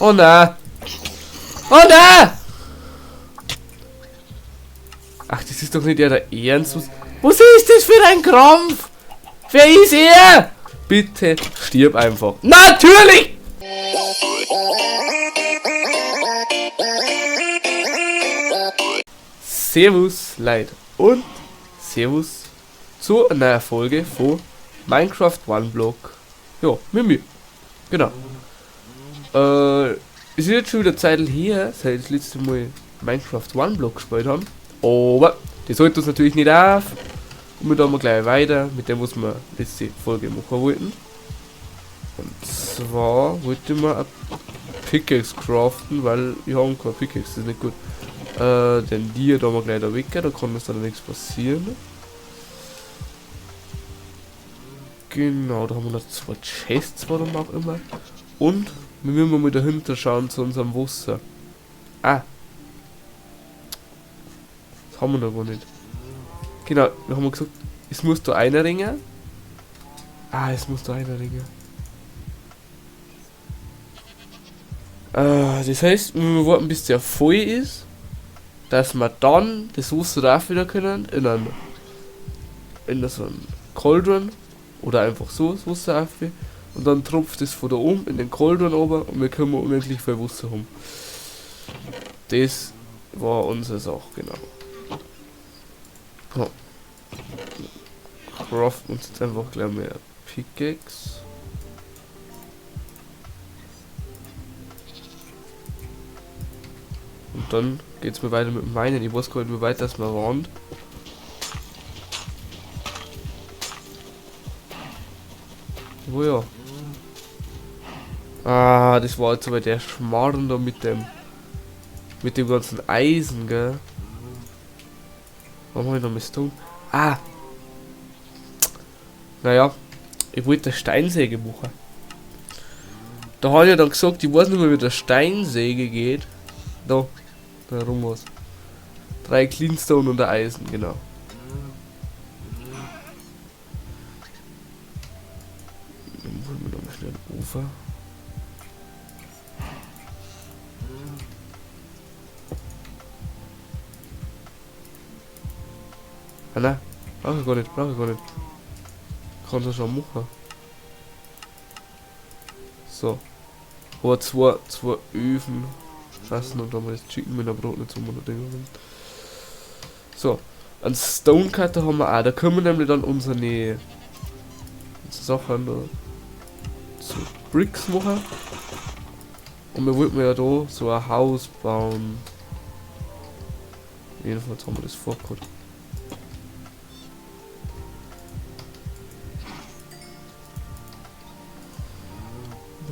Oh nein! Oh nein! Ach, das ist doch nicht der Ernst. Was ist das für ein Krampf? Wer ist er? Bitte stirb einfach. Natürlich! Servus, Leute. Und Servus zu einer neuen Folge von Minecraft One Block. Ja, mit mir. Genau. Es ist jetzt schon wieder Zeit her, seit das letzte Mal Minecraft One Block gespielt haben. Aber das hält uns natürlich nicht auf. Und wir tun gleich weiter mit dem, was wir letzte Folge machen wollten. Und zwar wollte man eine Pickaxe craften, weil wir haben keine Pickaxe, das ist nicht gut. Denn die tun wir gleich da weg, da kann uns dann nichts passieren. Genau, da haben wir noch 2 Chests, warum auch immer. Und wir müssen mal dahinter schauen zu unserem Wasser. Ah. Das haben wir noch gar nicht. Genau, wir haben gesagt, es muss da einer ringen. Ah, es muss da einer ringen. Das heißt, wir warten bis der voll ist, dass wir dann das Wasser drauf wieder können in so einen Cauldron oder einfach so das Wasser auf und dann tropft es von da oben in den Cauldron runter und wir können unendlich viel Wasser haben. Das war unsere Sache, genau. Ja. Craften uns jetzt einfach gleich mehr Pickaxe. Und dann geht's mir weiter mit dem Weinen. Ich weiß gar nicht, wie weit das mal waren. Oh ja. Ah, das war jetzt aber der Schmarrn da mit dem ganzen Eisen, gell? Was haben wir noch mit tun? Ah! Naja, ich wollte eine Steinsäge machen. Da habe ich ja dann gesagt, ich weiß nicht mehr, wie der Steinsäge geht. Da rum was. 3 Cleanstone und der Eisen, genau. Dann holen wir noch mal schnell ein Ufer. Ah nein, brauche ich gar nicht. Kann das schon machen. So. Aber zwei Öfen. Lassen und dann mal das Chicken mit der Brot nicht so Ding. So. Ein Stone Cutter haben wir auch. Da können wir nämlich dann unsere Sachen da zu Bricks machen. Und wir wollten ja da so ein Haus bauen. Jedenfalls haben wir das vorgehabt.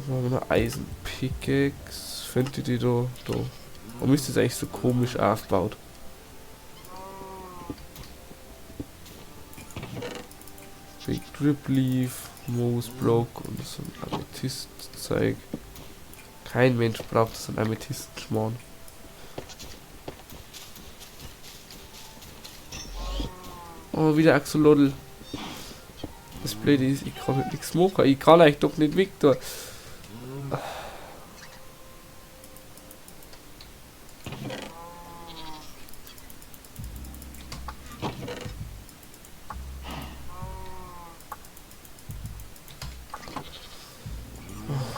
Da haben wir eine Eisen-Pickaxe. Findet ihr die da? Warum ist das eigentlich so komisch aufgebaut? Big Drip Leaf, Moose Block und so ein Amethyst-Zeug. Kein Mensch braucht so einen Amethyst-Schmarrn. Oh, wieder Axolotl. Das Blöde ist, ich kann halt nichts machen. Ich kann euch doch nicht weg da.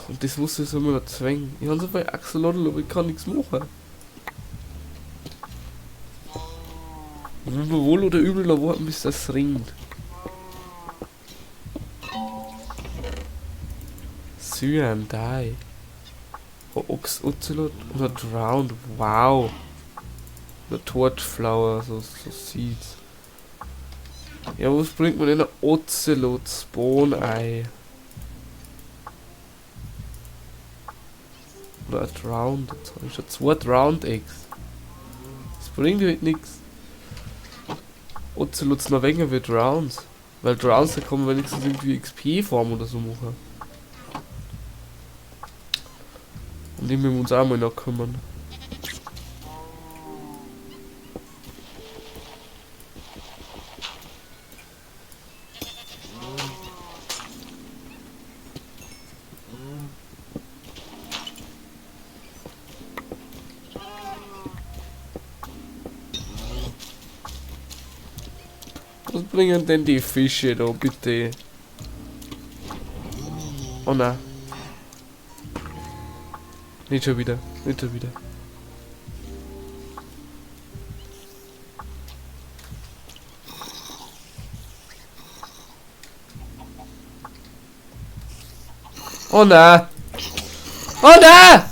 Und das muss ich so immer noch zwängen. Ich habe so bei Axolotl, aber ich kann nichts machen. Wohl oder übel noch warten, bis das ringt. Cyan Dye. Oh, Ocelot oder Drowned. Wow. Oder Torchflower, so Seeds. Ja, was bringt man denn ein Ocelot Spawn Ei? Oder ein Drowned. Jetzt habe ich schon 2 Drowned Eggs. Das bringt halt nichts. Ocelots noch weniger wie Drowns. Weil Drowns, da kann man wenigstens irgendwie XP-Form oder so machen. Und die müssen wir uns auch mal noch kümmern. Was bringen denn die Fische da, bitte? Oh nein. Nicht schon wieder, nicht schon wieder. Oh nein! Oh nein!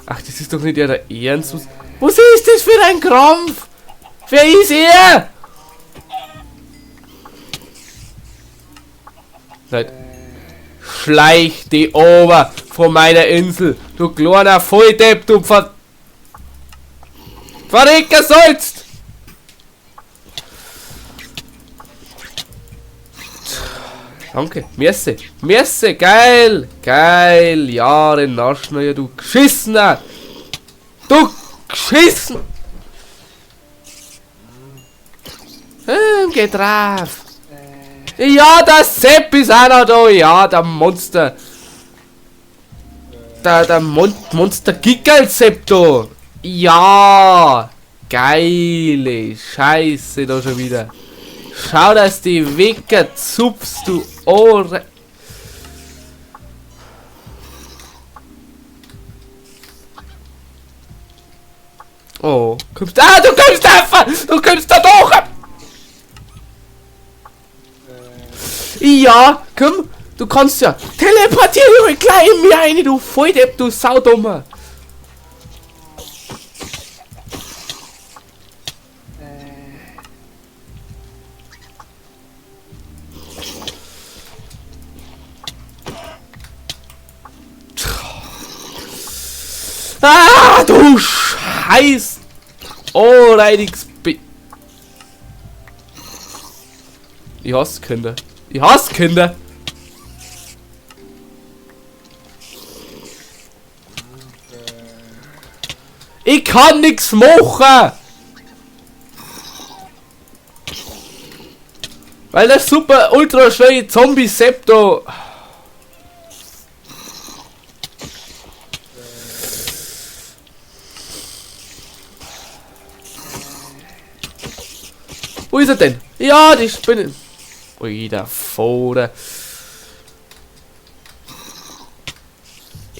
Ach, das ist doch nicht der Ernst. Was ist das für ein Krampf? Wer ist er? Nein. Schleich die over von meiner Insel. Du kleiner Volldepp, du Verrecker sollst! Danke, merci, merci, geil, geil, Jahre Naschner, du Geschissener, du Geschissen! Geh drauf! Ja, der Sepp ist auch noch da, ja, der Monster. Der Monster Giggle-Sepp da. Ja, geile Scheiße da schon wieder. Schau, dass die Wecker zupfst, du Ohren. Oh, kommst du? Ah, du kommst einfach! Du kommst da durch! Ja, komm, du kannst ja. Teleportier dich gleich in mir rein, du Volldepp, du Saudummer. Ah, du Scheiß! Alrightiges B. Ich hasse Kinder. Ich hasse Kinder! Ich kann nichts machen! Weil der super ultra schnelle Zombie Septo. Wo ist er denn? Ja, die Spinne. Ui, der Vogel.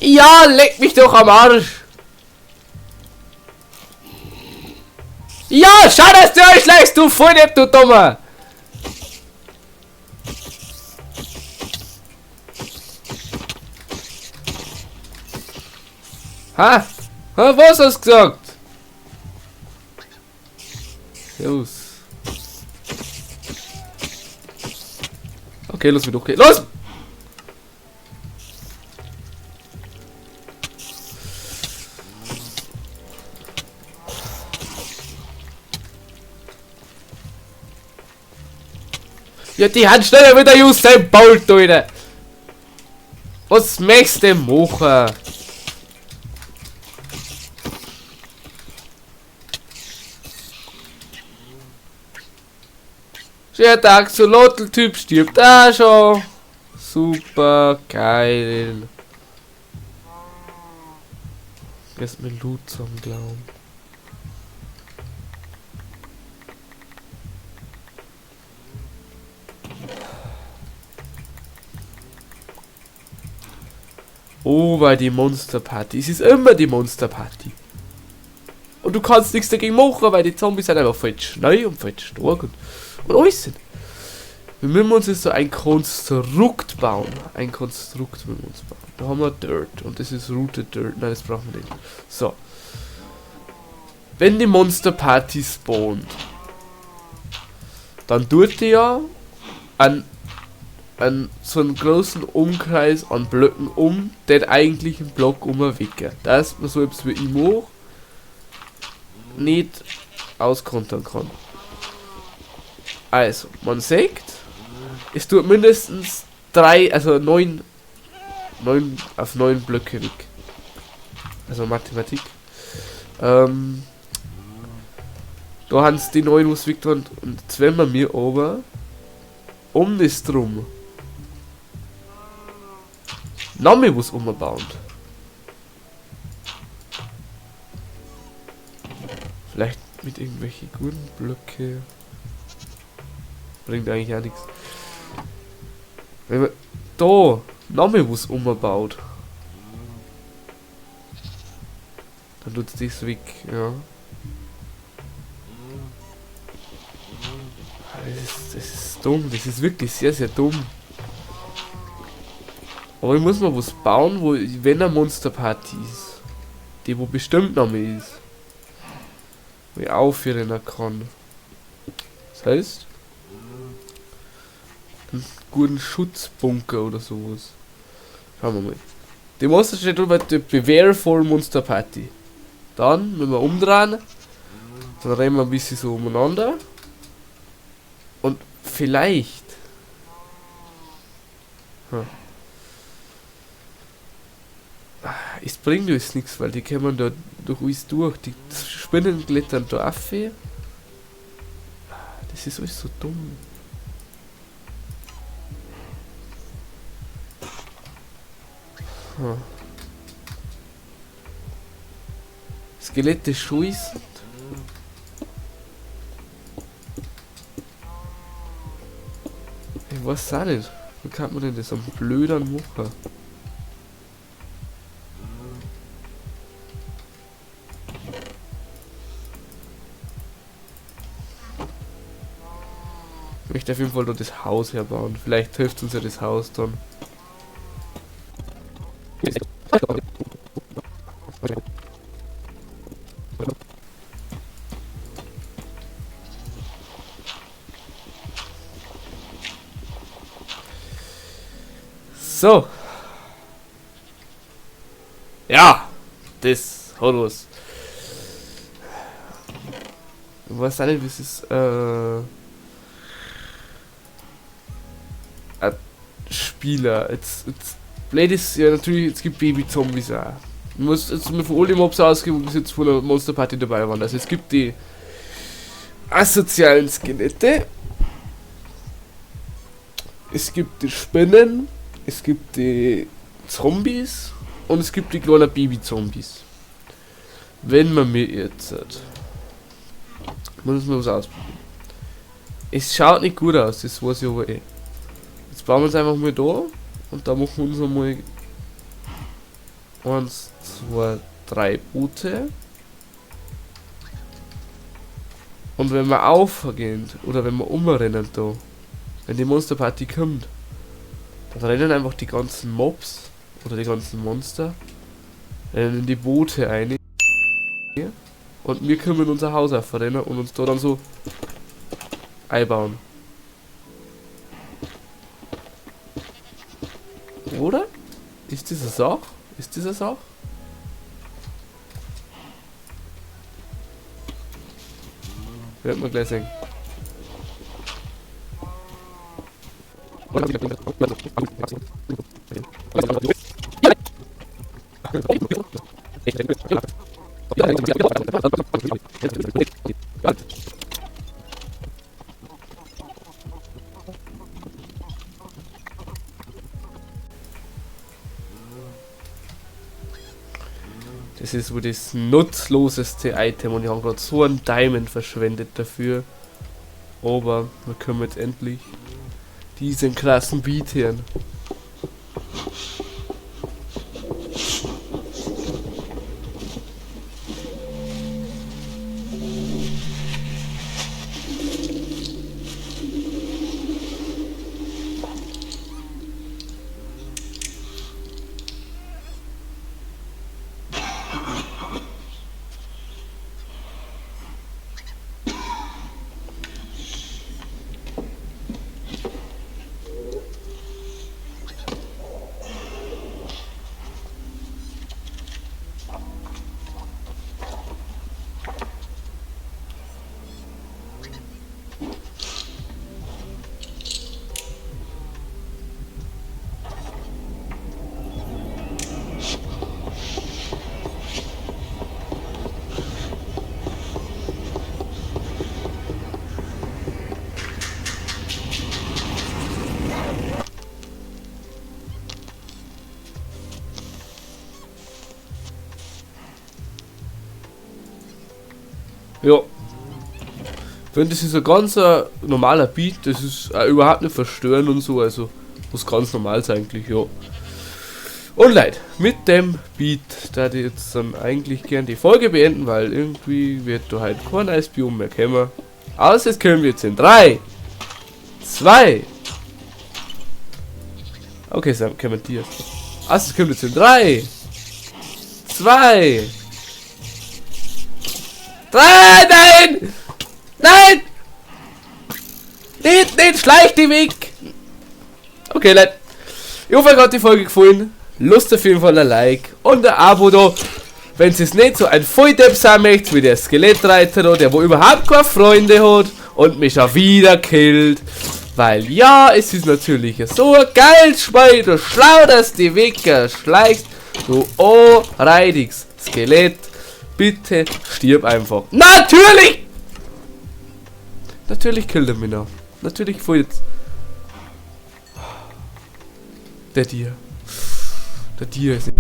Ja, leck mich doch am Arsch. Ja, schau, dass du euch schlägst, du Volldepp, du Dummer. Ha? Ha, was hast du gesagt? Los. Okay, los, wieder okay. Los! Ja, die Hand schneller wieder Usain Bolt, Leute! Was möchtest du machen? Der Axolotl-Typ stirbt da schon. Super geil. Jetzt mit Loot zum Glauben. Oh, weil die Monsterparty. Es ist immer die Monsterparty. Und du kannst nichts dagegen machen, weil die Zombies sind einfach voll schnell und voll stark und alles sind. Wir müssen uns jetzt so ein Konstrukt bauen. Ein Konstrukt müssen wir uns bauen. Da haben wir Dirt und das ist Rooted Dirt. Nein, das brauchen wir nicht. So. Wenn die Monsterparty spawnt, dann tut die ja an so einen großen Umkreis an Blöcken um den eigentlichen Block umwecken. Dass man so etwas wie immer nicht auskontern kann. Also, man sagt, es tut mindestens 9 auf 9 Blöcke weg. Also Mathematik. Da haben sie die 9 was weg und jetzt wenn wir mir aber um das drum noch mehr was umbauen. Mit irgendwelchen guten Blöcke. Bringt eigentlich auch nichts. Wenn man da nochmal was umbaut, dann tut es das weg, ja. Das ist dumm, das ist wirklich sehr, sehr dumm. Aber ich muss mal was bauen, wo, wenn eine Monsterparty ist, die wo bestimmt noch mehr ist, wo ich aufhören kann. Das heißt, einen guten Schutzbunker oder sowas. Schauen wir mal. Die Monster steht drüber, die Beware for Monster Party. Dann, wenn wir umdrehen, dann rennen wir ein bisschen so umeinander. Und vielleicht. Es bringt uns nichts, weil die kommen da durch alles durch. Die Spinnen klettern da auf. Das ist alles so dumm. Skelette scheißen. Ich weiß auch nicht. Wie kann man denn das am blöden machen? Ich möchte auf jeden Fall da das Haus herbauen. Vielleicht hilft uns ja das Haus dann. So. Ja, das hat was. Ich weiß auch nicht, wie es ist. Ein Spieler. Jetzt blöd ist ja natürlich, es gibt Baby-Zombies auch. Ich muss jetzt mir von all den Mobs ausgeben, die bis jetzt von der Monster Party dabei waren. Also es gibt die asozialen Skelette. Es gibt die Spinnen. Es gibt die Zombies. Und es gibt die kleinen Baby-Zombies. Wenn man mir jetzt muss man was ausprobieren. Es schaut nicht gut aus, das weiß ich aber eh. Jetzt bauen wir es einfach mal da und da machen wir uns einmal 1, 2, 3 Boote. Und wenn wir aufgehen oder wenn wir umrennen da, wenn die Monsterparty kommt, dann rennen einfach die ganzen Mobs oder die ganzen Monster in die Boote ein. Und wir können unser Haus aufrennen und uns da dann so einbauen. Oder? Ist das eine Sache? Ist das eine Sache? Werden wir gleich sehen. Das ist wohl das nutzloseste Item und ich habe gerade so einen Diamond verschwendet dafür. Aber wir können jetzt endlich diesen krassen Beat hören. Ja, Wenn das ist ein ganz normaler Beat, das ist überhaupt nicht verstörend und so, also muss ganz normal sein eigentlich, ja. Und Leute, mit dem Beat da ich jetzt dann eigentlich gern die Folge beenden, weil irgendwie wird da halt kein Eisbiom mehr kommen. Außer es können wir jetzt in 3, 2. Okay, Sam, kommentiert. Außer es kommt jetzt in 3, 2, 3, nein! Nein! Nicht, schleich die weg! Okay, Leute. Ich hoffe, euch hat die Folge gefallen. Lust auf jeden Fall ein Like und ein Abo da. Wenn es nicht so ein Volldepp sein möchte wie der Skelettreiter da, der wo überhaupt keine Freunde hat und mich schon wieder killt. Weil ja, es ist natürlich so ein geiles Spiel. Du schlau, dass die Wecker schleichst. Du anreidiges Skelett. Bitte stirb einfach. Natürlich! Natürlich killt er mich noch. Natürlich voll jetzt. Der Tier. Der Tier ist.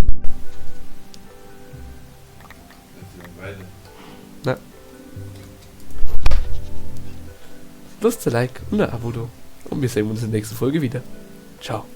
Na. Lust zu Like und ein Abo da. Und wir sehen uns in der nächsten Folge wieder. Ciao.